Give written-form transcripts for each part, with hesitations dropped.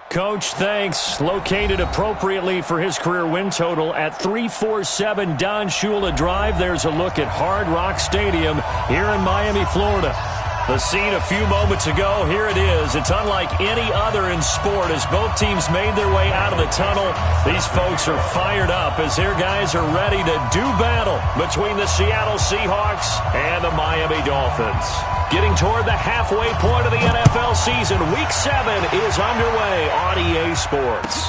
Coach, thanks. Located appropriately for his career win total at 347 Don Shula Drive. There's a look at Hard Rock Stadium here in Miami, Florida. The scene a few moments ago, here it is. It's unlike any other in sport as both teams made their way out of the tunnel. These folks are fired up as their guys are ready to do battle between the Seattle Seahawks and the Miami Dolphins. Getting toward the halfway point of the NFL season, Week 7 is underway on EA Sports.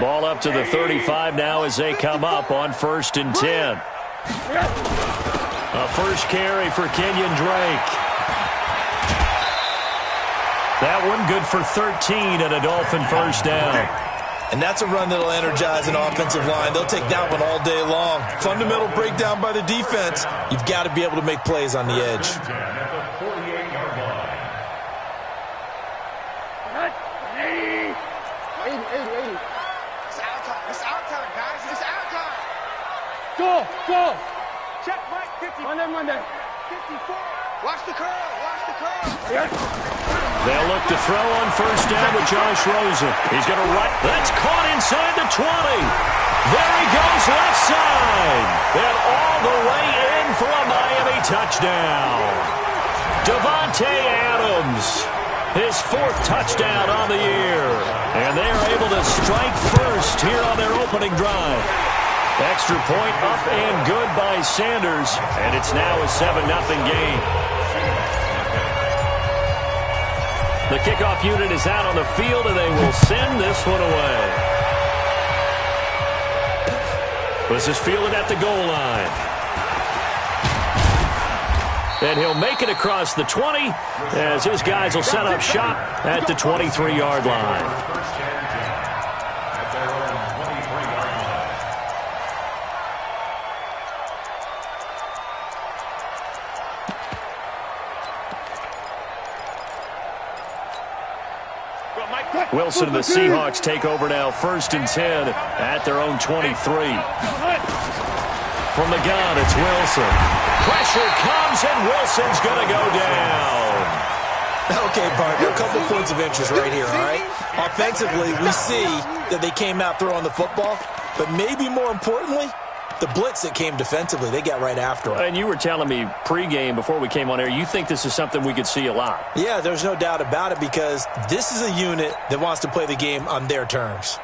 Ball up to the 35 now as they come up on 1st and 10. A first carry for Kenyon Drake. That one good for 13 and a Dolphin first down. And that's a run that'll energize an offensive line. They'll take that one all day long. Fundamental breakdown by the defense. You've got to be able to make plays on the edge. Go! Check Mike, 50. Monday. 54. Watch the curl. They'll look to throw on first down with Josh Rosen. He's going to run. That's caught inside the 20. There he goes left side. And all the way in for a Miami touchdown. Davante Adams, his 4th touchdown on the year. And they are able to strike first here on their opening drive. Extra point up and good by Sanders, and it's now a 7-0 game. The kickoff unit is out on the field, and they will send this one away. This is fielded at the goal line. And he'll make it across the 20 as his guys will set up shop at the 23-yard line. Wilson and the Seahawks take over now, 1st and 10 at their own 23. From the gun, it's Wilson. Pressure comes, and Wilson's going to go down. Okay, partner, a couple points of interest right here, all right? Offensively, we see that they came out throwing the football, but maybe more importantly, the blitz that came defensively, they got right after it. And you were telling me pregame before we came on air, you think this is something we could see a lot. Yeah, there's no doubt about it because this is a unit that wants to play the game on their terms.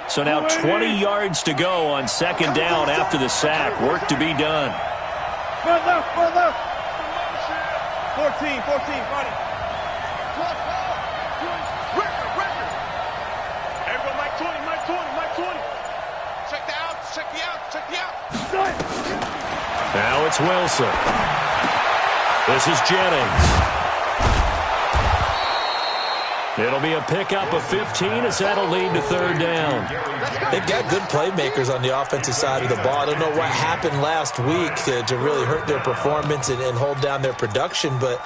So now 20 yards to go on 2nd down after the sack. Work to be done. Front left. 14, buddy. Everyone, Mike 20. Check the out. Now it's Wilson. This is Jennings. It'll be a pickup of 15 as that'll lead to 3rd down. They've got good playmakers on the offensive side of the ball. I don't know what happened last week to really hurt their performance and hold down their production, but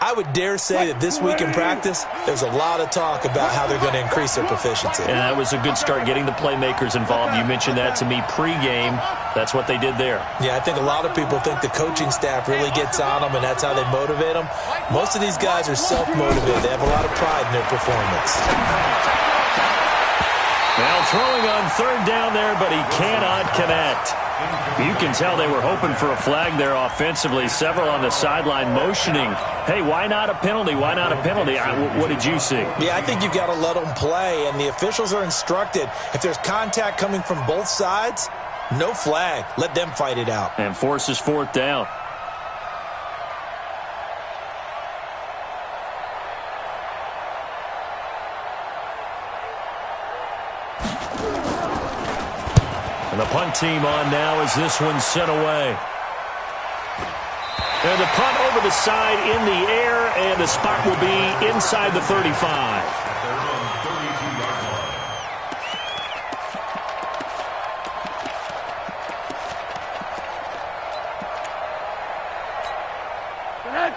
I would dare say that this week in practice, there's a lot of talk about how they're going to increase their proficiency. And that was a good start, getting the playmakers involved. You mentioned that to me pregame. That's what they did there. Yeah, I think a lot of people think the coaching staff really gets on them, and that's how they motivate them. Most of these guys are self-motivated. They have a lot of pride in their performance. Now throwing on 3rd down there, but he cannot connect. You can tell they were hoping for a flag there offensively. Several on the sideline motioning, hey, why not a penalty? Why not a penalty? What did you see? Yeah, I think you've got to let them play, and the officials are instructed. If there's contact coming from both sides, no flag. Let them fight it out. And forces 4th down. And the punt team on now as this one's sent away. And the punt over the side in the air, and the spot will be inside the 35.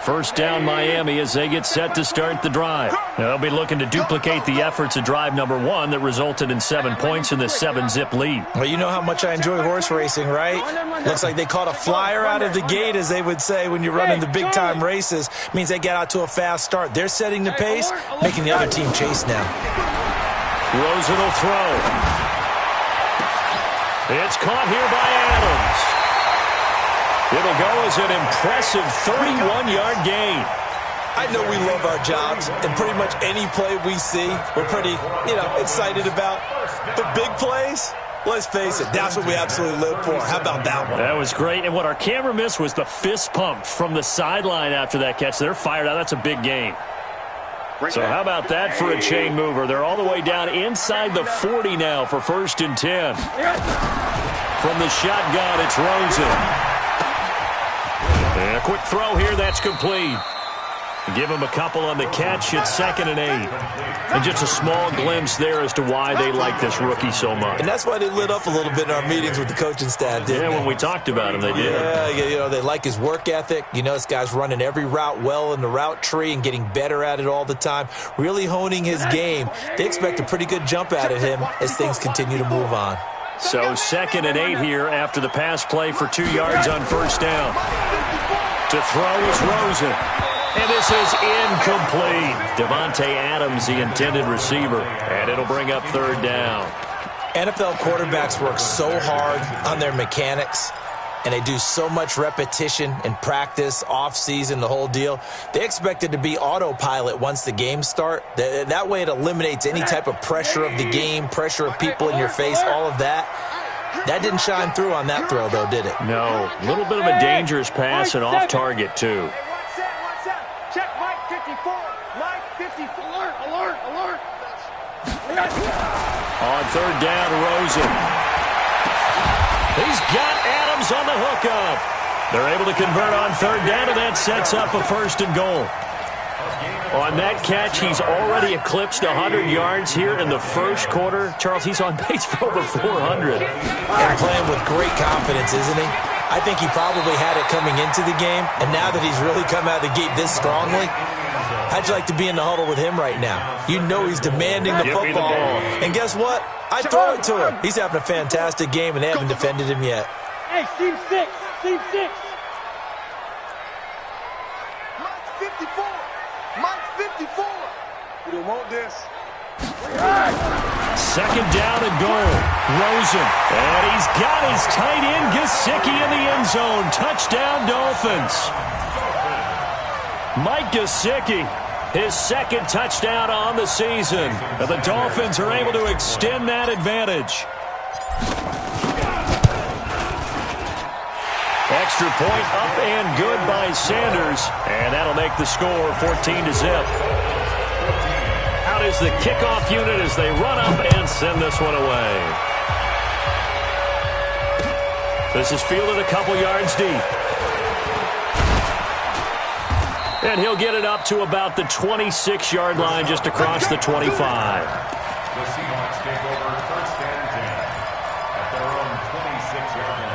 First down Miami as they get set to start the drive. They'll be looking to duplicate the efforts of drive number 1 that resulted in 7 points in the 7-zip lead. Well, you know how much I enjoy horse racing, right? Looks like they caught a flyer out of the gate, as they would say when you're running the big-time races. Means they get out to a fast start. They're setting the pace, making the other team chase now. Rosen will throw. It's caught here by Adams. It'll go as an impressive 31-yard gain. I know we love our jobs, and pretty much any play we see, we're pretty, excited about. The big plays, let's face it, that's what we absolutely live for. How about that one? That was great, and what our camera missed was the fist pump from the sideline after that catch. They're fired out. That's a big gain. So how about that for a chain mover? They're all the way down inside the 40 now for 1st and 10. From the shotgun, it's Rosen. And a quick throw here, that's complete. Give him a couple on the catch. It's 2nd and 8. And just a small glimpse there as to why they like this rookie so much. And that's why they lit up a little bit in our meetings with the coaching staff, didn't they? When we talked about him, they did. Yeah, they like his work ethic. This guy's running every route well in the route tree and getting better at it all the time, really honing his game. They expect a pretty good jump out of him as things continue to move on. So 2nd and 8 here after the pass play for 2 yards on 1st down. To throw is Rosen. And this is incomplete. Devontae Adams, the intended receiver. And it'll bring up 3rd down. NFL quarterbacks work so hard on their mechanics, and they do so much repetition and practice, off-season, the whole deal. They expect it to be autopilot once the games start. That way it eliminates any type of pressure of the game, pressure of people in your face, all of that. That didn't shine through on that throw, though, did it? No. A little bit of a dangerous pass and off target, too. Check Mike 54. Mike 54. Alert. On 3rd down, Rosen. He's got Adams on the hookup. They're able to convert on 3rd down, and that sets up a 1st and goal. On that catch, he's already eclipsed 100 yards here in the 1st quarter. Charles, he's on pace for over 400. And playing with great confidence, isn't he? I think he probably had it coming into the game, and now that he's really come out of the gate this strongly, how'd you like to be in the huddle with him right now? You know he's demanding the football. And guess what? I throw it to him. He's having a fantastic game, and they haven't defended him yet. Hey, Team 6. Team 6. Mike 54. Mike 54. You don't want this. 2nd down and goal. Rosen. And he's got his tight end, Gesicki, in the end zone. Touchdown, Dolphins. Mike Gesicki, his 2nd touchdown on the season. And the Dolphins are able to extend that advantage. Extra point up and good by Sanders. And that'll make the score 14-0. Out is the kickoff unit as they run up and send this one away. This is fielded a couple yards deep. And he'll get it up to about the 26-yard line, just across the 25. The Seahawks take over 1st and 10 at their own 26-yard line.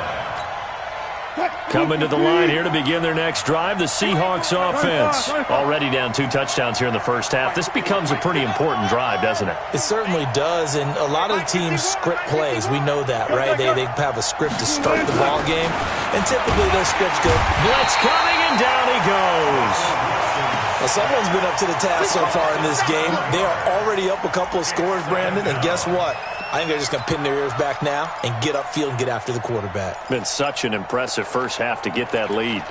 Coming to the line here to begin their next drive, the Seahawks offense. Already down 2 touchdowns here in the 1st half. This becomes a pretty important drive, doesn't it? It certainly does, and a lot of the teams script plays. We know that, right? They have a script to start the ball game, and typically those scripts go, blitz coming, and down he goes. Well, someone's been up to the task so far in this game. They are already up a couple of scores, Brandon, and guess what? I think they're just going to pin their ears back now and get upfield and get after the quarterback. Been such an impressive 1st half to get that lead.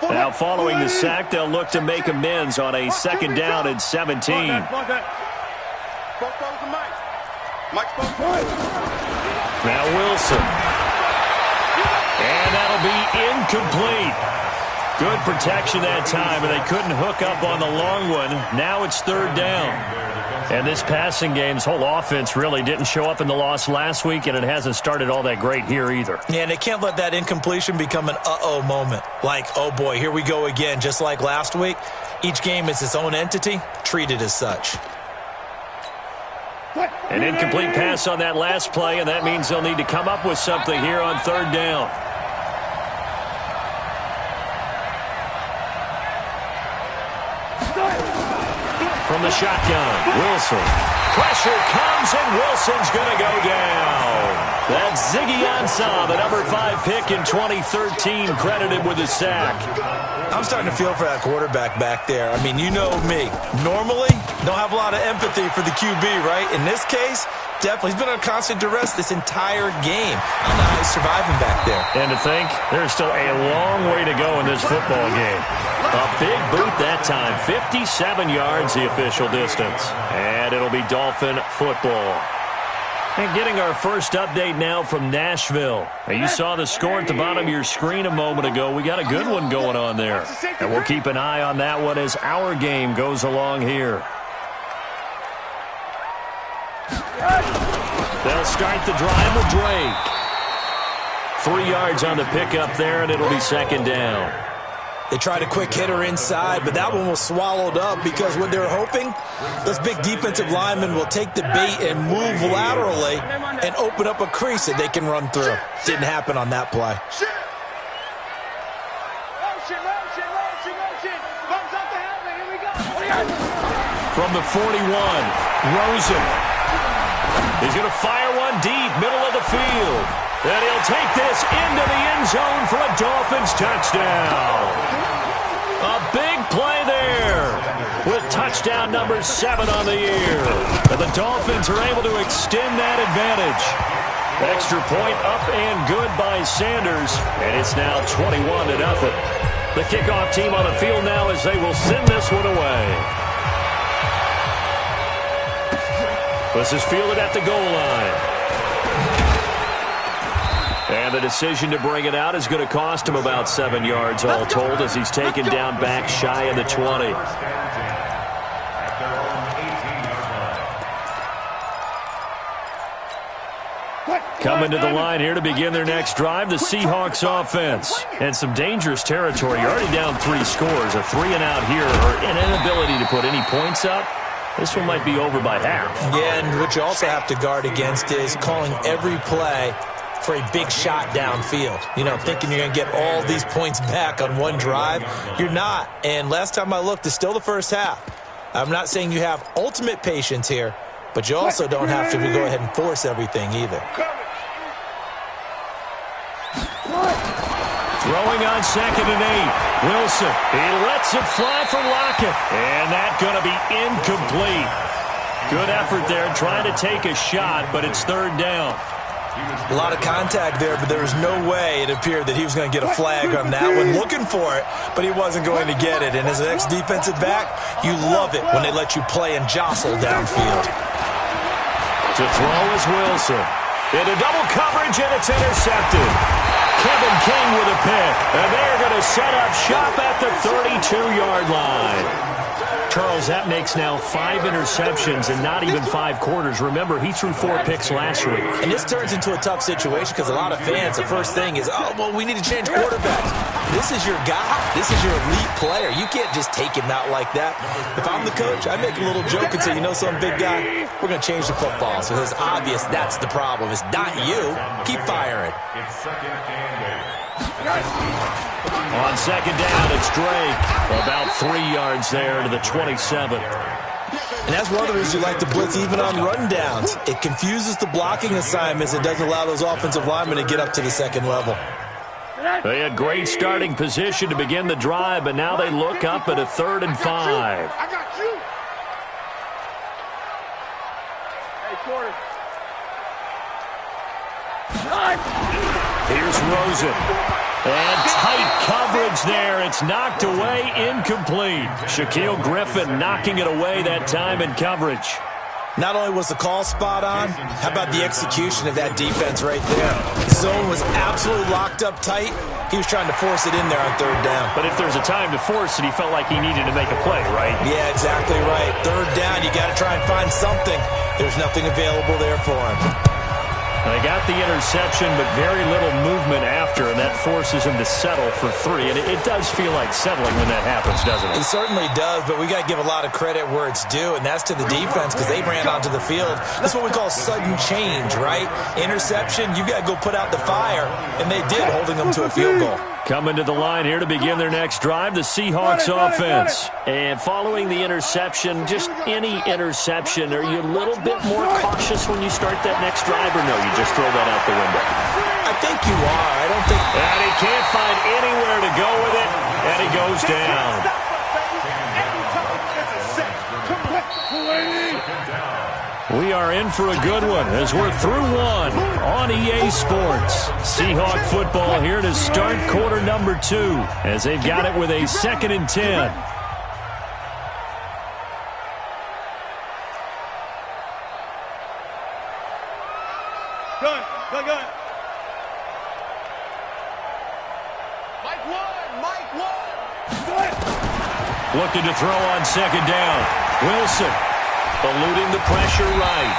Now following the sack, they'll look to make amends on a 2nd down and 17. Now Wilson. And that'll be incomplete. Good protection that time, and they couldn't hook up on the long one. Now it's 3rd down. And this passing game's whole offense really didn't show up in the loss last week, and it hasn't started all that great here either. Yeah, and they can't let that incompletion become an uh-oh moment. Like, oh boy, here we go again. Just like last week, each game is its own entity, treated as such. An incomplete pass on that last play, and that means they'll need to come up with something here on 3rd down. from the shotgun. Wilson. Pressure comes, and Wilson's going to go down. That's Ziggy Ansah, the number 5 pick in 2013, credited with a sack. I'm starting to feel for that quarterback back there. I mean, you know me. Normally, don't have a lot of empathy for the QB, right? In this case, definitely. He's been on constant duress this entire game. I don't know how he's surviving back there. And to think, there's still a long way to go in this football game. A big boot that time. 57 yards, the official distance. And it'll be Dolphin football. And getting our first update now from Nashville. Now, you saw the score at the bottom of your screen a moment ago. We got a good one going on there. And we'll keep an eye on that one as our game goes along here. They'll start the drive with Drake. 3 yards on the pickup there, and it'll be second down. They tried a quick hitter inside, but that one was swallowed up because what they're hoping, those big defensive linemen will take the bait and move laterally and open up a crease that they can run through. Didn't happen on that play. From the 41, Rosen. He's going to fire one deep, middle of the field. And he'll take this into the end zone for a Dolphins touchdown. A big play there with touchdown number 7 on the year. And the Dolphins are able to extend that advantage. Extra point up and good by Sanders. And it's now 21-0. The kickoff team on the field now as they will send this one away. This is fielded at the goal line. And the decision to bring it out is going to cost him about 7 yards all told as he's taken down back shy of the 20. Coming to the line here to begin their next drive, the Seahawks offense. And some dangerous territory. You're already down 3 scores. A 3-and-out here or an inability to put any points up. This one might be over by half. Yeah, and what you also have to guard against is calling every play for a big shot downfield. You know, thinking you're going to get all these points back on one drive. You're not. And last time I looked, it's still the first half. I'm not saying you have ultimate patience here, but you also don't have to go ahead and force everything either. Throwing on 2nd and 8. Wilson. He lets it fly for Lockett. And that's going to be incomplete. Good effort there trying to take a shot, but it's 3rd down. A lot of contact there, but there was no way it appeared that he was going to get a flag on that one. Looking for it, but he wasn't going to get it. And as an ex-defensive back, you love it when they let you play and jostle downfield. To throw is Wilson. Into double coverage, and it's intercepted. Kevin King with a pick, and they're going to set up shop at the 32-yard line. Charles, that makes now 5 interceptions and not even 5 quarters. Remember, he threw 4 picks last week. And this turns into a tough situation because a lot of fans, the first thing is, oh, well, we need to change quarterbacks. This is your guy. This is your elite player. You can't just take him out like that. If I'm the coach, I make a little joke and say, you know, some big guy, we're going to change the football. So it's obvious that's the problem. It's not you. Keep firing. It's 2nd and 8. On 2nd down, it's Drake. About 3 yards there to the 27. And that's one of the reasons you like to blitz even on rundowns. It confuses the blocking assignments. It doesn't allow those offensive linemen to get up to the 2nd level. They had great starting position to begin the drive, but now they look up at a 3rd and 5. I got you. Hey, quarter. Here's Rosen. And tight coverage there. It's knocked away, incomplete. Shaquille Griffin knocking it away that time in coverage. Not only was the call spot on, how about the execution of that defense right there? The zone was absolutely locked up tight. He was trying to force it in there on 3rd down. But if there's a time to force it, he felt like he needed to make a play, right? Yeah, exactly right. 3rd down, you got to try and find something. There's nothing available there for him. They got the interception, but very little movement after, and that forces him to settle for 3. And it does feel like settling when that happens, doesn't it? It certainly does, but we got to give a lot of credit where it's due, and that's to the defense because they ran onto the field. That's what we call sudden change, right? Interception, you got to go put out the fire, and they did, holding them to a field goal. Coming to the line here to begin their next drive, the Seahawks offense. And following the interception, just any interception, are you a little bit more cautious when you start that next drive, or no, you just throw that out the window? I think you are. I don't think... And he can't find anywhere to go with it, and he goes down. We are in for a good one as we're through one on EA Sports. Seahawk football here to start quarter number 2 as they've got it with a 2nd and 10. Gun. Mike one. Looking to throw on 2nd down. Wilson eluding the pressure right.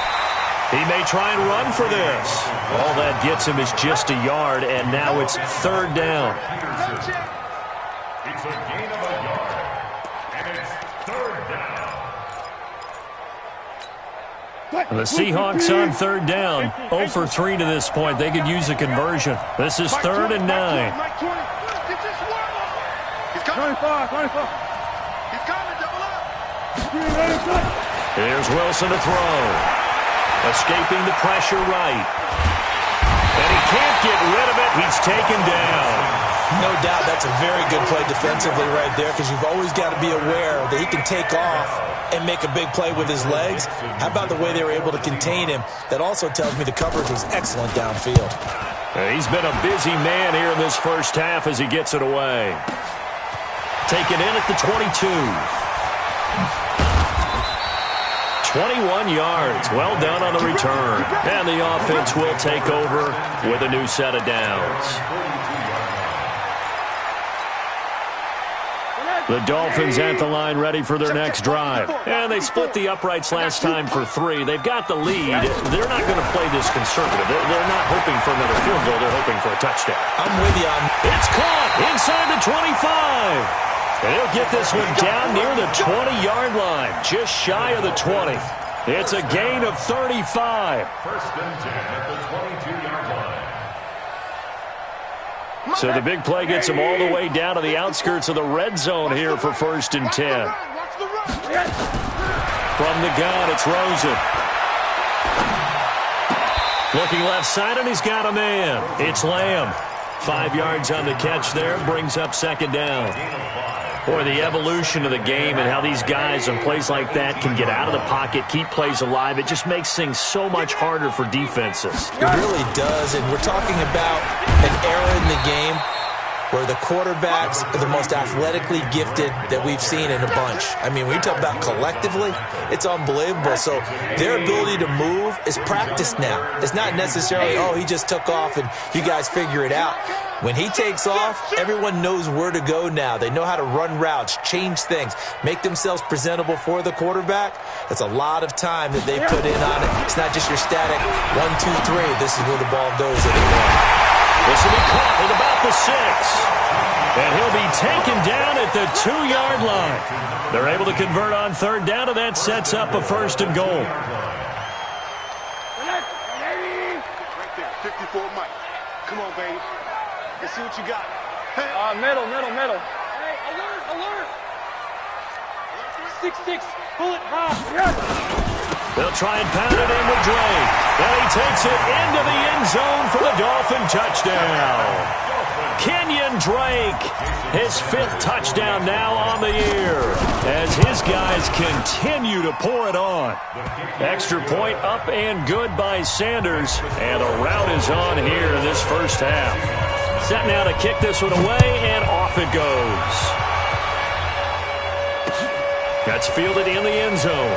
He may try and run for this. All that gets him is just a yard, and now it's 3rd down. It's a gain of a yard, and it's 3rd down. The Seahawks on 3rd down. 0 for 3 to this point. They could use a conversion. This is 3rd and 9. He's coming. 25. He's coming, double up. Here's Wilson to throw. Escaping the pressure right. And he can't get rid of it. He's taken down. No doubt that's a very good play defensively right there, because you've always got to be aware that he can take off and make a big play with his legs. How about the way they were able to contain him? That also tells me the coverage was excellent downfield. He's been a busy man here in this first half as he gets it away. Taken in at the 22. 21 yards. Well done on the return. And the offense will take over with a new set of downs. The Dolphins at the line ready for their next drive. And they split the uprights last time for 3. They've got the lead. They're not going to play this conservative. They're not hoping for another field goal. They're hoping for a touchdown. I'm with you on... It's caught inside the 25. And he'll get this one down near the 20-yard line, just shy of the 20. It's a gain of 35. 1st and 10 at the 22-yard line. So the big play gets him all the way down to the outskirts of the red zone here for 1st and 10. From the gun, it's Rosen. Looking left side, and he's got a man. It's Lamb. 5 yards on the catch there, brings up 2nd down. Boy, the evolution of the game and how these guys on plays like that can get out of the pocket, keep plays alive, it just makes things so much harder for defenses. It really does, and we're talking about an era in the game where the quarterbacks are the most athletically gifted that we've seen in a bunch. I mean, when you talk about collectively, it's unbelievable. So their ability to move is practiced now. It's not necessarily, oh, he just took off and you guys figure it out. When he takes off, everyone knows where to go now. They know how to run routes, change things, make themselves presentable for the quarterback. That's a lot of time that they put in on it. It's not just your static 1, 2, 3. This is where the ball goes anymore. This will be caught at about the 6. And he'll be taken down at the 2-yard line. They're able to convert on 3rd down, and that sets up a 1st and goal. Right there, 54 Mike. Come on, baby. Let's see what you got. Hey. Middle. Hey, alert. 6-6, bullet high. Yes. They'll try and pound it in with Drake. And he takes it into the end zone for the Dolphin touchdown. Kenyon Drake, his 5th touchdown now on the year as his guys continue to pour it on. Extra point up and good by Sanders, and a rout is on here in this first half. Set now to kick this one away, and off it goes. That's fielded in the end zone.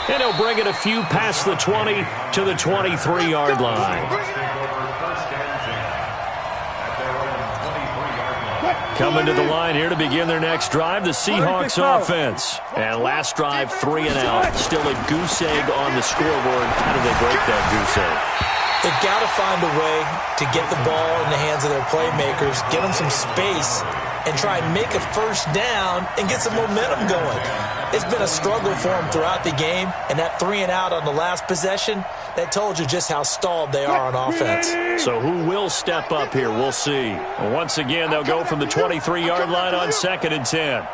And he'll bring it a few past the 20 to the 23-yard line. Coming to the line here to begin their next drive, the Seahawks offense. And last drive, 3 and out. Still a goose egg on the scoreboard. How do they break that goose egg? They've got to find a way to get the ball in the hands of their playmakers, get them some space, and try and make a first down and get some momentum going. It's been a struggle for them throughout the game, and that 3-and-out on the last possession, that told you just how stalled they are on offense. So who will step up here? We'll see. And once again, they'll go from the 23-yard line on 2nd and 10.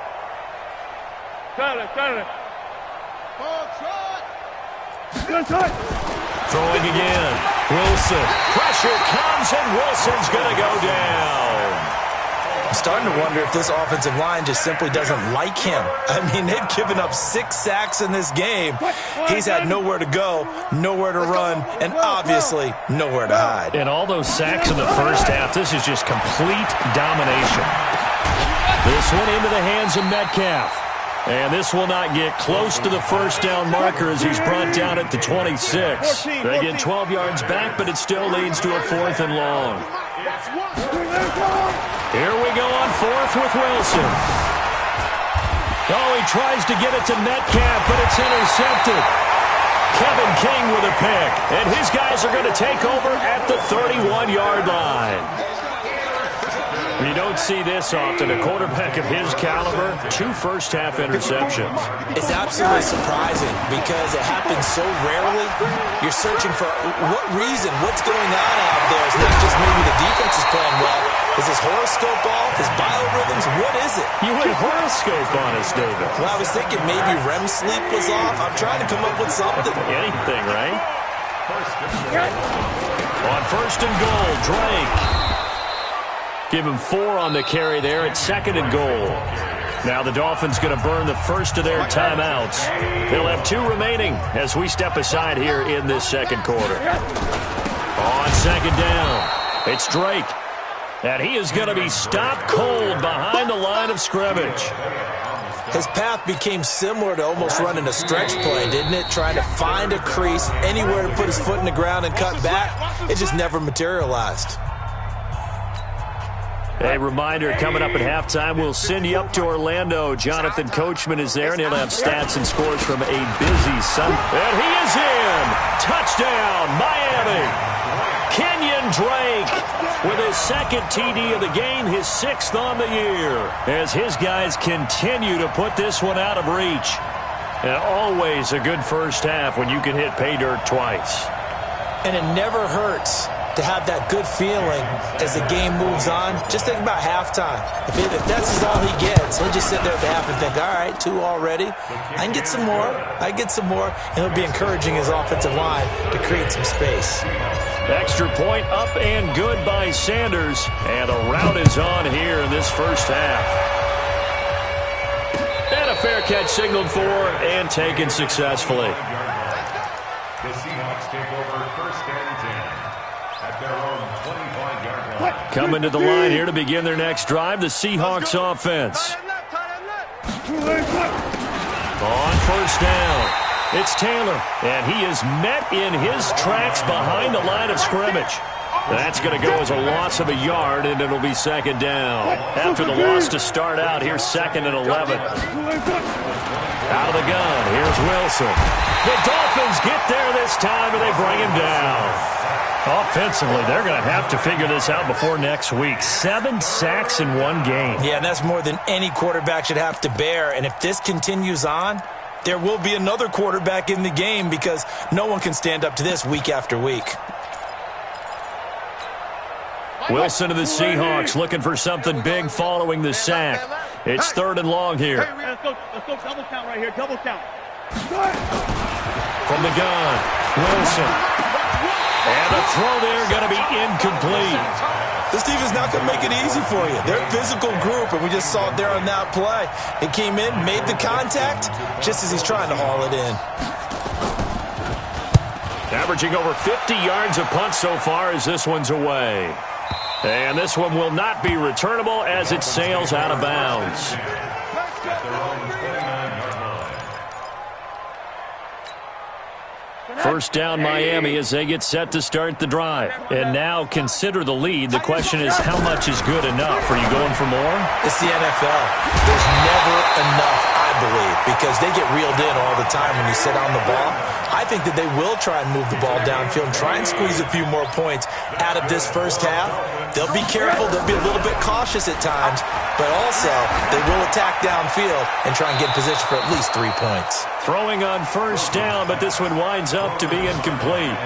Throwing again. Wilson. Pressure comes, and Wilson's going to go down. I'm starting to wonder if this offensive line just simply doesn't like him. I mean, they've given up 6 sacks in this game. He's had nowhere to go, nowhere to run, and obviously nowhere to hide. And all those sacks in the first half, this is just complete domination. This one into the hands of Metcalf. And this will not get close to the first down marker as he's brought down at the 26. They get 12 yards back, but it still leads to a 4th and long. Here we go on 4th with Wilson. Oh, he tries to get it to Metcalf, but it's intercepted. Kevin King with a pick, and his guys are going to take over at the 31-yard line. You don't see this often. A quarterback of his caliber, 2 first-half interceptions. It's absolutely surprising because it happens so rarely. You're searching for what reason, what's going on out there. It's not just maybe the defense is playing well. Is his horoscope off? His biorhythms? What is it? You went horoscope on us, David. Well, I was thinking maybe REM sleep was off. I'm trying to come up with something. Anything, right? On 1st and goal, Drake. Give him 4 on the carry there at 2nd and goal. Now the Dolphins going to burn the first of their timeouts. They'll have 2 remaining as we step aside here in this second quarter. On 2nd down, it's Drake. And he is going to be stopped cold behind the line of scrimmage. His path became similar to almost running a stretch play, didn't it? Trying to find a crease, anywhere to put his foot in the ground and cut back. It just never materialized. A reminder, coming up at halftime, we'll send you up to Orlando. Jonathan Coachman is there, and he'll have stats and scores from a busy Sunday. And he is in! Touchdown, Miami! Kenyon Drake with his 2nd TD of the game, his 6th on the year, as his guys continue to put this one out of reach. And always a good first half when you can hit pay dirt twice. And it never hurts to have that good feeling as the game moves on. Just think about halftime. If that's all he gets, he'll just sit there at the half and think, all right, 2 already. I can get some more. And he'll be encouraging his offensive line to create some space. Extra point up and good by Sanders. And the route is on here in this first half. And a fair catch signaled for and taken successfully. The Seahawks take over 1st and 10 at their own 25-yard line. Coming to the line here to begin their next drive, the Seahawks offense. On 1st down, it's Taylor, and he is met in his tracks behind the line of scrimmage. That's going to go as a loss of a yard, and it'll be 2nd down. After the loss to start out, here's 2nd and 11. Out of the gun, here's Wilson. The Dolphins get there this time, and they bring him down. Offensively, they're going to have to figure this out before next week. 7 sacks in 1 game. Yeah, and that's more than any quarterback should have to bear. And if this continues on, there will be another quarterback in the game because no one can stand up to this week after week. Wilson of the Seahawks looking for something big following the sack. It's 3rd and long here. Let's go double count right here, double count. From the gun, Wilson. And the throw there going to be incomplete. This team is not going to make it easy for you. They're a physical group, and we just saw it there on that play. It came in, made the contact, just as he's trying to haul it in. Averaging over 50 yards a punt so far as this one's away. And this one will not be returnable as it sails out of bounds. First down, Miami, as they get set to start the drive. And now consider the lead. The question is, how much is good enough? Are you going for more? It's the NFL. There's never enough, I believe, because they get reeled in all the time when you sit on the ball. I think that they will try and move the ball downfield and try and squeeze a few more points out of this first half. They'll be careful. They'll be a little bit cautious at times, but also they will attack downfield and try and get in position for at least 3 points. Throwing on first down, but this one winds up to be incomplete.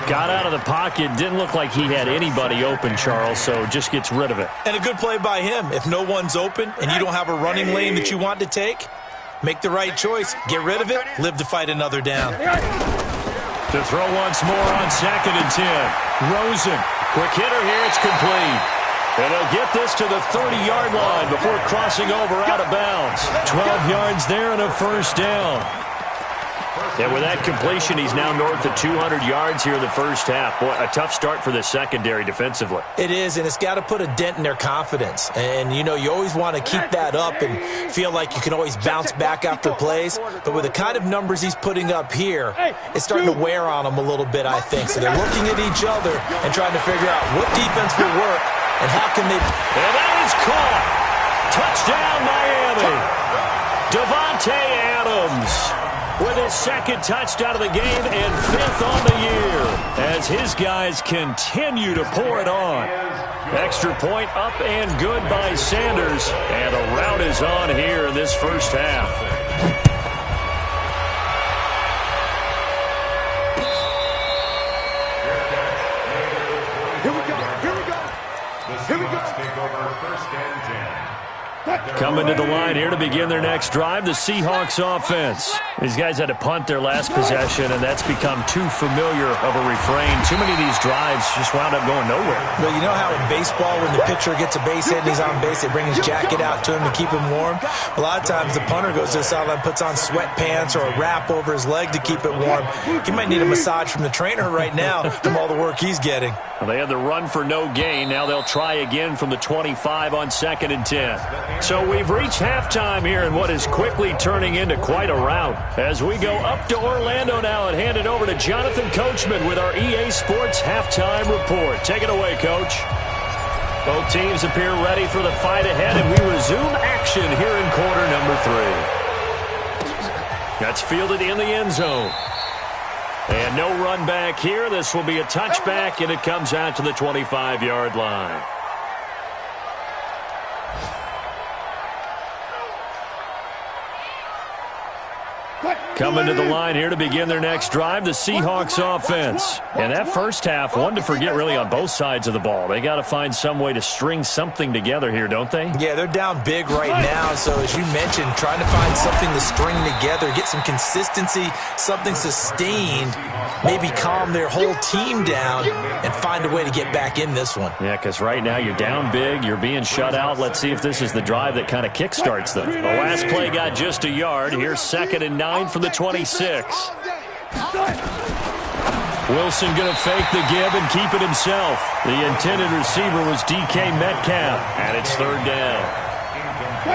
Got out of the pocket. Didn't look like he had anybody open, Charles, so just gets rid of it. And a good play by him. If no one's open and you don't have a running lane that you want to take, make the right choice. Get rid of it. Live to fight another down. To throw once more on 2nd and 10. Rosen. Quick hitter here. It's complete. And they'll get this to the 30-yard line before crossing over out of bounds. 12 yards there and a first down. And with that completion, he's now north of 200 yards here in the first half. Boy, a tough start for the secondary defensively. It is, and it's got to put a dent in their confidence. And, you know, you always want to keep that up and feel like you can always bounce back after plays. But with the kind of numbers he's putting up here, it's starting to wear on them a little bit, I think. So they're looking at each other and trying to figure out what defense will work and how can they... And that is caught. Touchdown, Miami. Devontae Adams with his second touchdown of the game and 5th on the year as his guys continue to pour it on. Extra point up and good by Sanders, and a rout is on here in this first half. Here we go. The Seahawks take over 1st and 10. Coming to the line here to begin their next drive, the Seahawks offense. These guys had to punt their last possession, and that's become too familiar of a refrain. Too many of these drives just wound up going nowhere. Well, you know how in baseball when the pitcher gets a base hit and he's on base, they bring his jacket out to him to keep him warm? A lot of times the punter goes to the sideline, puts on sweatpants or a wrap over his leg to keep it warm. He might need a massage from the trainer right now from all the work he's getting. Well, they had the run for no gain. Now they'll try again from the 25 on 2nd and 10. So we've reached halftime here in what is quickly turning into quite a rout. As we go up to Orlando now and hand it over to Jonathan Coachman with our EA Sports Halftime Report. Take it away, Coach. Both teams appear ready for the fight ahead, and we resume action here in quarter number 3. That's fielded in the end zone. And no run back here. This will be a touchback, and it comes out to the 25-yard line. Coming to the line here to begin their next drive, the Seahawks offense. And that first half, one to forget really on both sides of the ball. They got to find some way to string something together here, don't they? Yeah, they're down big right now. So as you mentioned, trying to find something to string together, get some consistency, something sustained, maybe calm their whole team down and find a way to get back in this one. Yeah, because right now you're down big, you're being shut out. Let's see if this is the drive that kind of kickstarts them. The last play got just a yard. Here's 2nd and 9 from the 26. Wilson going to fake the give and keep it himself. The intended receiver was DK Metcalf, and it's 3rd down.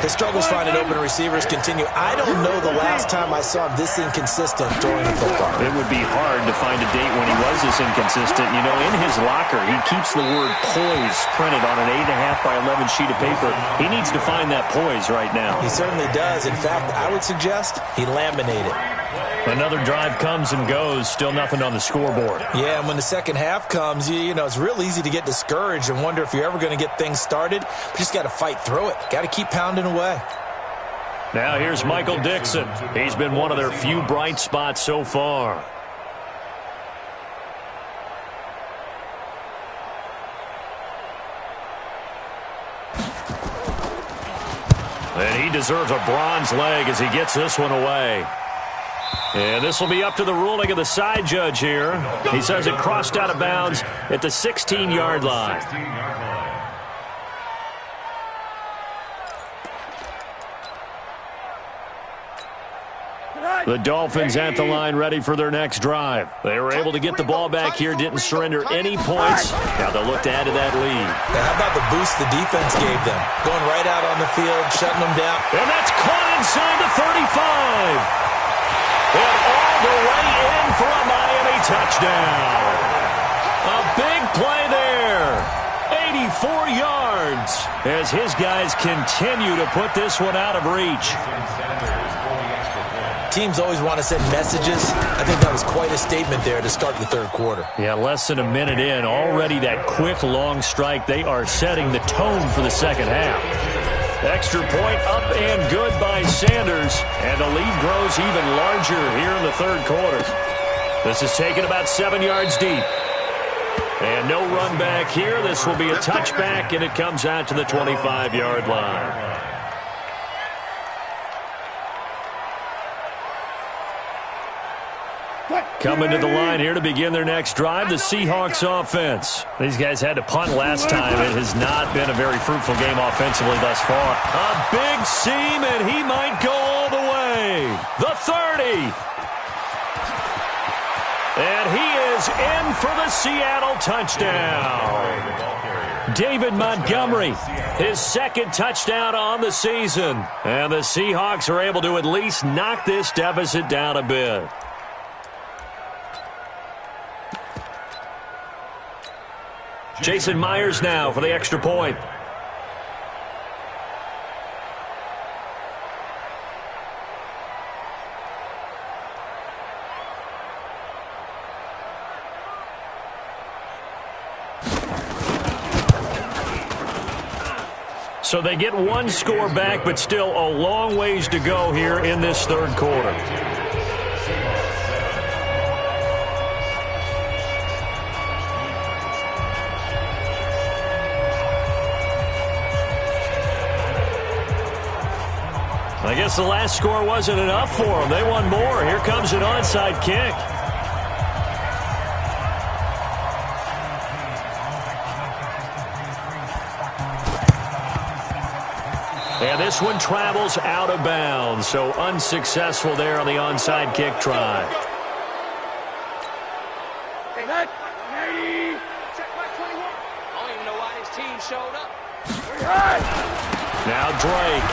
His struggles finding open receivers continue. I don't know the last time I saw him this inconsistent throwing the football. It would be hard to find a date when he was this inconsistent. You know, in his locker, he keeps the word poise printed on an 8.5 by 11 sheet of paper. He needs to find that poise right now. He certainly does. In fact, I would suggest he laminate it. Another drive comes and goes. Still nothing on the scoreboard. Yeah, and when the second half comes, you know, it's real easy to get discouraged and wonder if you're ever going to get things started. You just got to fight through it. Got to keep pounding away. Now here's Michael Dixon. He's been one of their few bright spots so far. And he deserves a bronze leg as he gets this one away. And this will be up to the ruling of the side judge here. He says it crossed out of bounds at the 16-yard line. The Dolphins at the line ready for their next drive. They were able to get the ball back here, didn't surrender any points. Now they'll look to add to that lead. Now how about the boost the defense gave them? Going right out on the field, shutting them down. And that's caught inside the 35. And all the way in for a Miami touchdown. A big play there. 84 yards as his guys continue to put this one out of reach. Teams always want to send messages. I think that was quite a statement there to start the third quarter. Yeah, less than a minute in. Already that quick, long strike. They are setting the tone for the second half. Extra point up and good by Sanders. And the lead grows even larger here in the third quarter. This is taken about 7 yards deep. And no run back here. This will be a touchback, and it comes out to the 25-yard line. Coming to the line here to begin their next drive, the Seahawks offense. These guys had to punt last time. It has not been a very fruitful game offensively thus far. A big seam, and he might go all the way. The 30. And he is in for the Seattle touchdown. David Montgomery, his second touchdown on the season. And the Seahawks are able to at least knock this deficit down a bit. Jason Myers now for the extra point. So they get one score back, but still a long ways to go here in this third quarter. I guess the last score wasn't enough for them. They won more. Here comes an onside kick. And this one travels out of bounds, so unsuccessful there on the onside kick try. Hey, Ned. Check my 21. I don't even know why this team showed up. Now Drake.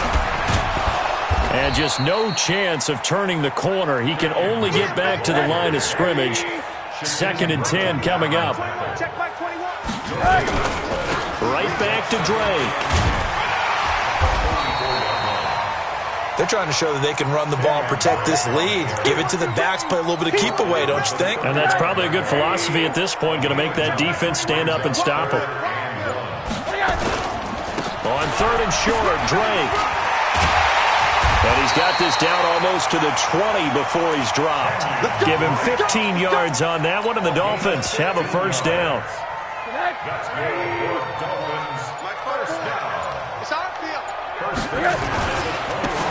And just no chance of turning the corner. He can only get back to the line of scrimmage. 2nd and 10 coming up. Check my 21. Right back to Drake. They're trying to show that they can run the ball, protect this lead, give it to the backs, play a little bit of keep away, don't you think? And that's probably a good philosophy at this point, going to make that defense stand up and stop them. On 3rd and short, Drake. And he's got this down almost to the 20 before he's dropped. Give him 15 yards on that one, and the Dolphins have a first down.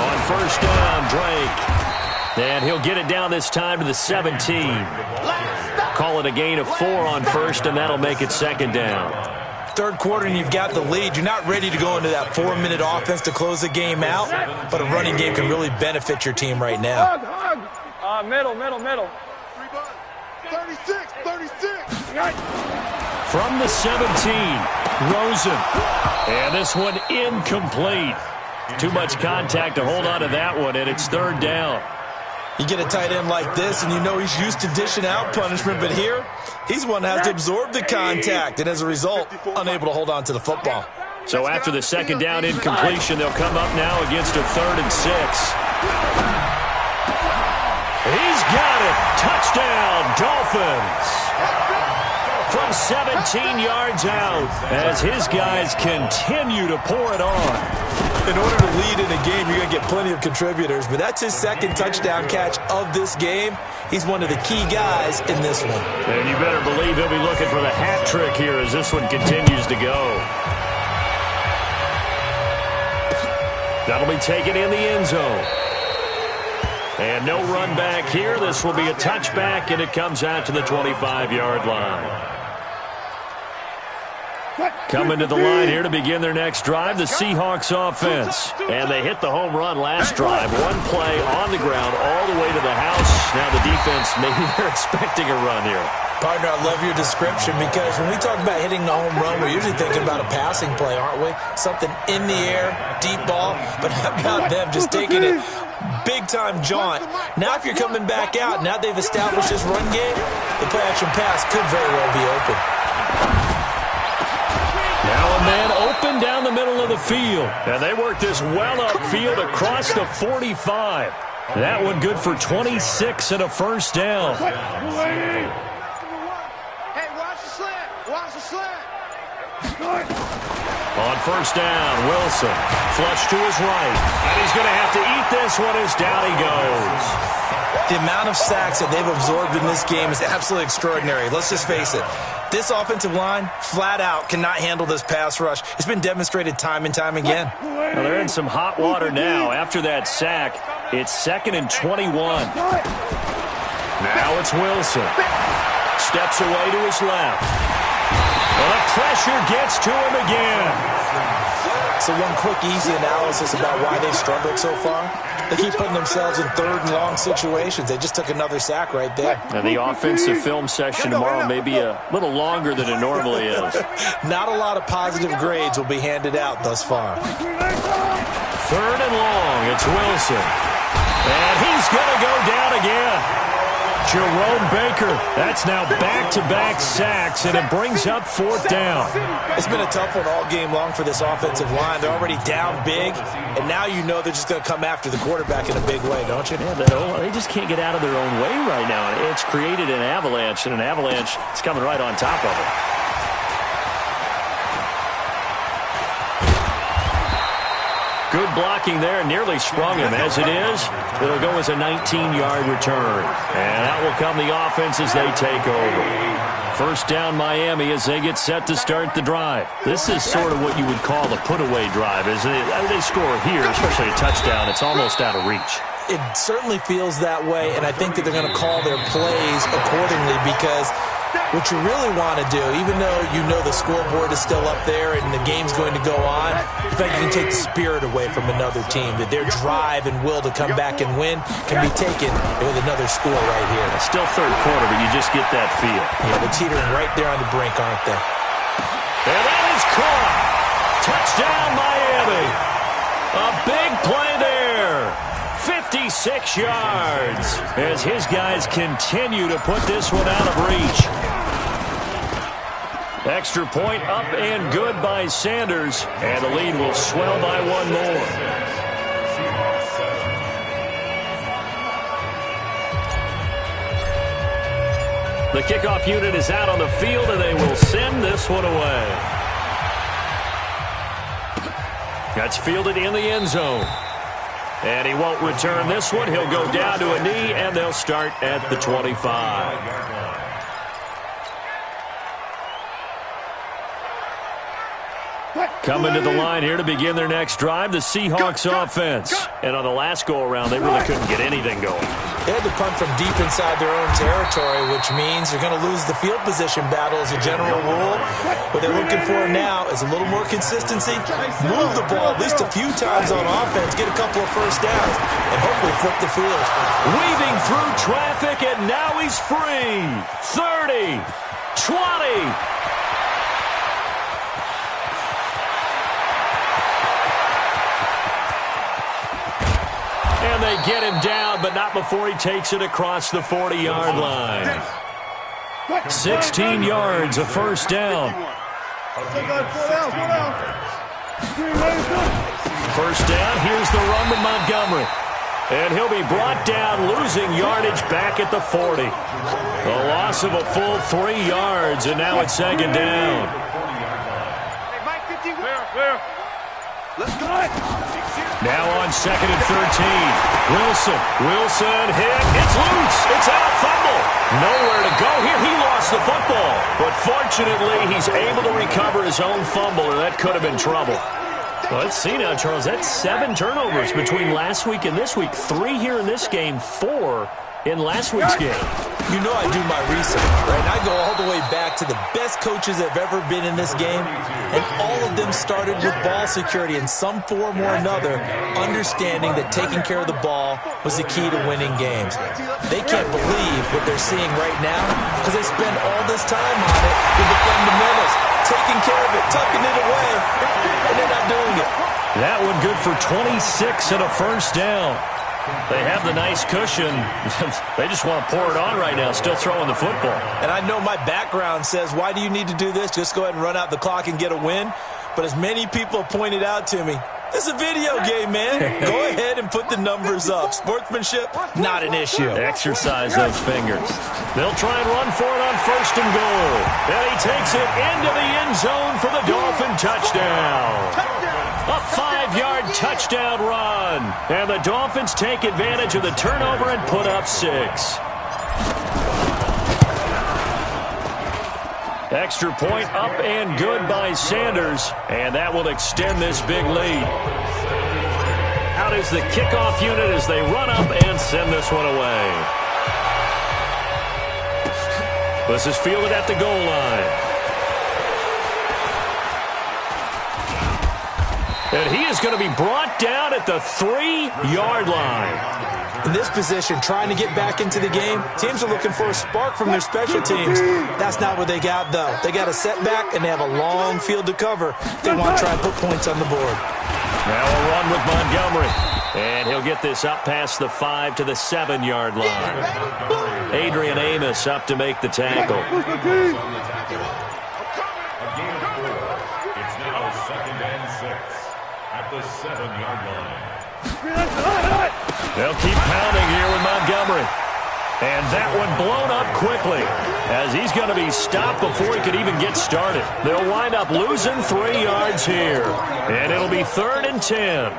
On first down, Drake. And he'll get it down this time to the 17. Call it a gain of 4 on first, and that'll make it 2nd down. Third quarter and you've got the lead. You're not ready to go into that 4-minute offense to close the game out, but a running game can really benefit your team right now. Middle. 36. From the 17, Rosen. And this one incomplete. Too much contact to hold on to that one, and it's 3rd down. You get a tight end like this, and you know he's used to dishing out punishment, but here, he's one that has to absorb the contact, and as a result, unable to hold on to the football. So after the 2nd down incompletion, they'll come up now against a 3rd and 6. He's got it. Touchdown, Dolphins. From 17 yards out, as his guys continue to pour it on. In order to lead in a game, you're going to get plenty of contributors, but that's his 2nd touchdown catch of this game. He's one of the key guys in this one. And you better believe he'll be looking for the hat trick here as this one continues to go. That'll be taken in the end zone. And no run back here. This will be a touchback, and it comes out to the 25-yard line. Coming to the line here to begin their next drive, the Seahawks offense. And they hit the home run last drive. One play on the ground all the way to the house. Now the defense, maybe they're expecting a run here. Partner, I love your description because when we talk about hitting the home run, we're usually thinking about a passing play, aren't we? Something in the air, deep ball. But how about them just taking it big-time jaunt? Now if you're coming back out, now they've established this run game, the play-action pass could very well be open. Now a man open down the middle of the field. And they work this well upfield across the 45. That one good for 26 and a first down. Hey, watch the slant. Watch the slant. On first down, Wilson. Flush to his right. And he's going to have to eat this one as down he goes. The amount of sacks that they've absorbed in this game is absolutely extraordinary. Let's just face it. This offensive line, flat out, cannot handle this pass rush. It's been demonstrated time and time again. Well, they're in some hot water now. After that sack, it's 2nd and 21. Now it's Wilson. Steps away to his left. Well, the pressure gets to him again. So one quick, easy analysis about why they've struggled so far. They keep putting themselves in 3rd and long situations. They just took another sack right there. Now, the offensive film session tomorrow may be a little longer than it normally is. Not a lot of positive grades will be handed out thus far. 3rd and long. It's Wilson. And he's going to go down again. Jerome Baker. That's now back-to-back sacks, and it brings up 4th down. It's been a tough one all game long for this offensive line. They're already down big, and now you know they're just going to come after the quarterback in a big way, don't you? Yeah, they just can't get out of their own way right now. It's created an avalanche, and an avalanche is coming right on top of it. Good blocking there, nearly sprung him. As it is, it'll go as a 19-yard return. And out will come the offense as they take over. First down Miami as they get set to start the drive. This is sort of what you would call a put-away drive. As they score here, especially a touchdown, it's almost out of reach. It certainly feels that way, and I think that they're going to call their plays accordingly because what you really want to do, even though you know the scoreboard is still up there and the game's going to go on, in fact, you can take the spirit away from another team, that their drive and will to come back and win can be taken with another score right here. It's still 3rd quarter, but you just get that feel. Yeah, they're teetering right there on the brink, aren't they? And that is caught. Touchdown, Miami. A big play there. 56 yards as his guys continue to put this one out of reach. Extra point up and good by Sanders, and the lead will swell by one more. The kickoff unit is out on the field, and they will send this one away. That's fielded in the end zone. And he won't return this one. He'll go down to a knee, and they'll start at the 25. Coming to the line here to begin their next drive, the Seahawks offense. And on the last go-around, they really couldn't get anything going. They had to punt from deep inside their own territory, which means you're going to lose the field position battle as a general rule. What they're looking for now is a little more consistency, move the ball at least a few times on offense, get a couple of first downs, and hopefully flip the field. Weaving through traffic, and now he's free. 30, 20. And they get him down, but not before he takes it across the 40-yard line. 16 yards, a first down. First down, here's the run to Montgomery. And he'll be brought down, losing yardage back at the 40. A loss of a full 3 yards, and now it's 2nd down. Let's go. Now on 2nd and 13. Wilson hit. It's loose. It's out. Fumble. Nowhere to go here. He lost the football. But fortunately, he's able to recover his own fumble, or that could have been trouble. Well, let's see now, Charles. That's 7 turnovers between last week and this week. 3 here in this game, 4 in last week's game. You know I do my research, right? And I go all the way back to the best coaches that have ever been in this game, and all of them started with ball security in some form or another, understanding that taking care of the ball was the key to winning games. They can't believe what they're seeing right now because they spend all this time on it with the fundamentals, taking care of it, tucking it away, and they're not doing it. That one good for 26 and a first down. They have the nice cushion. They just want to pour it on right now, still throwing the football. And I know my background says, why do you need to do this? Just go ahead and run out the clock and get a win. But as many people have pointed out to me, This is a video game, man. Go ahead and put the numbers up. Sportsmanship, not an issue. Exercise those fingers. They'll try and run for it on 1st and goal. And he takes it into the end zone for the Dolphin touchdown. A 5-yard touchdown run. And the Dolphins take advantage of the turnover and put up 6. Extra point up and good by Sanders, and that will extend this big lead. Out is the kickoff unit as they run up and send this one away. This is fielded at the goal line. And he is going to be brought down at the 3-yard line. In this position, trying to get back into the game, teams are looking for a spark from their special teams. That's not what they got, though. They got a setback, and they have a long field to cover. They want to try and put points on the board. Now a run with Montgomery. And he'll get this up past the 5 to the 7-yard line. Adrian Amos up to make the tackle. A gain of 4. It's now 2nd and 6 at the 7-yard line. They'll keep pounding here with Montgomery. And that one blown up quickly as he's going to be stopped before he could even get started. They'll wind up losing 3 yards here. And it'll be 3rd and 10.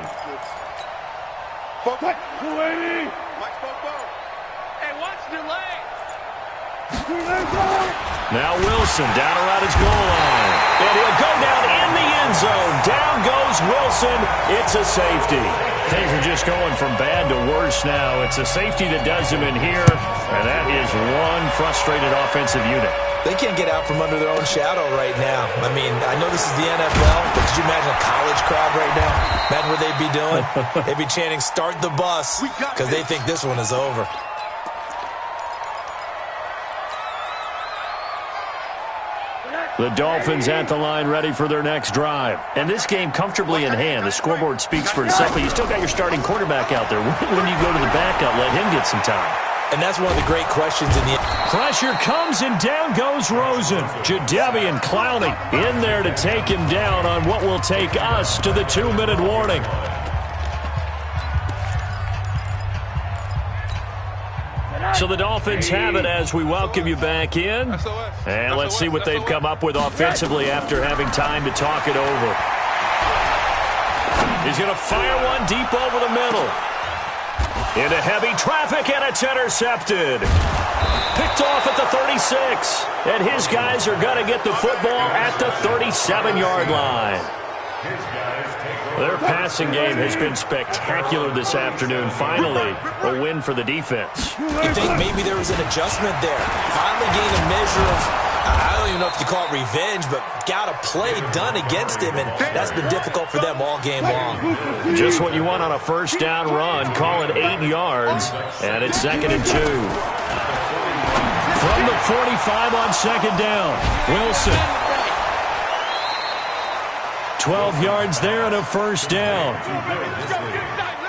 Now Wilson down around his goal line. And he'll go down in the end zone. Down goes Wilson. It's a safety. Things are just going from bad to worse now. It's a safety that does him in here, and that is one frustrated offensive unit. They can't get out from under their own shadow right now. I mean, I know this is the NFL, but could you imagine a college crowd right now? Imagine what they'd be doing. They'd be chanting, "Start the bus," because they think this one is over. The Dolphins at the line ready for their next drive. And this game comfortably in hand. The scoreboard speaks for itself, but you still got your starting quarterback out there. When you go to the backup, let him get some time. And that's one of the great questions in the... Pressure comes and down goes Rosen. Jadeveon Clowney in there to take him down on what will take us to the 2-minute warning. So the Dolphins have it as we welcome you back in. And let's see what they've come up with offensively after having time to talk it over. He's going to fire one deep over the middle. Into heavy traffic, and it's intercepted. Picked off at the 36. And his guys are going to get the football at the 37-yard line. Their passing game has been spectacular this afternoon. Finally, a win for the defense. You think maybe there was an adjustment there. Finally gained a measure of, I don't even know if you call it revenge, but got a play done against him, and that's been difficult for them all game long. Just what you want on a first down run. Call it 8 yards, and it's 2nd and 2. From the 45 on 2nd down, Wilson. 12 yards there and a first down.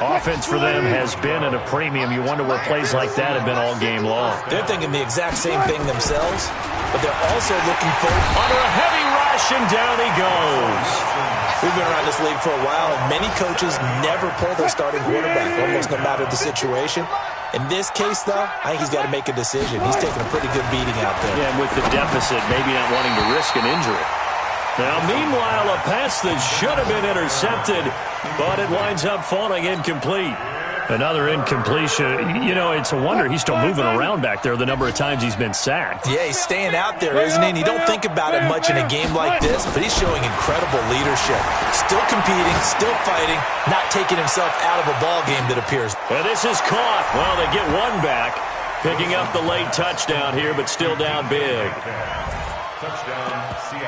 Offense for them has been at a premium. You wonder where plays like that have been all game long. They're thinking the exact same thing themselves, but they're also looking for... Under a heavy rush, and down he goes. We've been around this league for a while, and many coaches never pull their starting quarterback, almost no matter the situation. In this case, though, I think he's got to make a decision. He's taking a pretty good beating out there. Yeah, and with the deficit, maybe not wanting to risk an injury. Now, meanwhile, a pass that should have been intercepted, but it winds up falling incomplete. Another incompletion. You know, it's a wonder he's still moving around back there the number of times he's been sacked. Yeah, he's staying out there, isn't he? And you don't think about it much in a game like this, but he's showing incredible leadership. Still competing, still fighting, not taking himself out of a ball game that appears. And this is caught. Well, they get one back, picking up the late touchdown here, but still down big.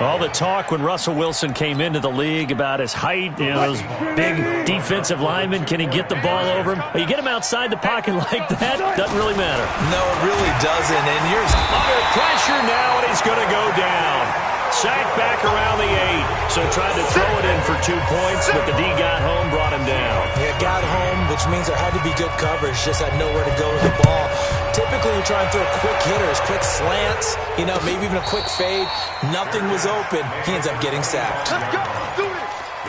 All the talk when Russell Wilson came into the league about his height, you know, those big defensive linemen, can he get the ball over him? You get him outside the pocket like that, doesn't really matter. No, it really doesn't. And you're under pressure now, and he's going to go down. Sacked back around the 8, so tried to throw it in for 2 points, but the D got home, brought him down. Yeah, got home, which means there had to be good coverage, just had nowhere to go with the ball. Typically, you try and throw quick hitters, quick slants, you know, maybe even a quick fade. Nothing was open. He ends up getting sacked. The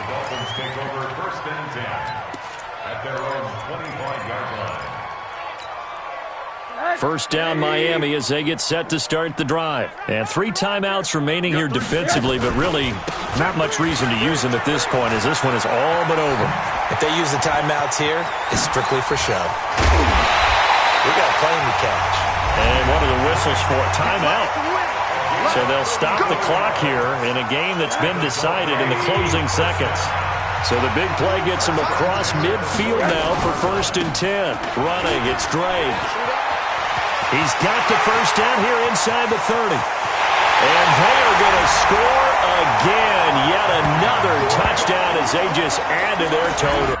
Dolphins take over 1st and 10 at their own 25-yard line. First down Miami as they get set to start the drive. And 3 timeouts remaining here defensively, but really not much reason to use them at this point as this one is all but over. If they use the timeouts here, it's strictly for show. We got a plane to catch. And one of the whistles for a timeout. So they'll stop the clock here in a game that's been decided in the closing seconds. So the big play gets them across midfield now for 1st and 10. Running, it's Drake. He's got the first down here inside the 30. And they are going to score again. Yet another touchdown as they just add to their total.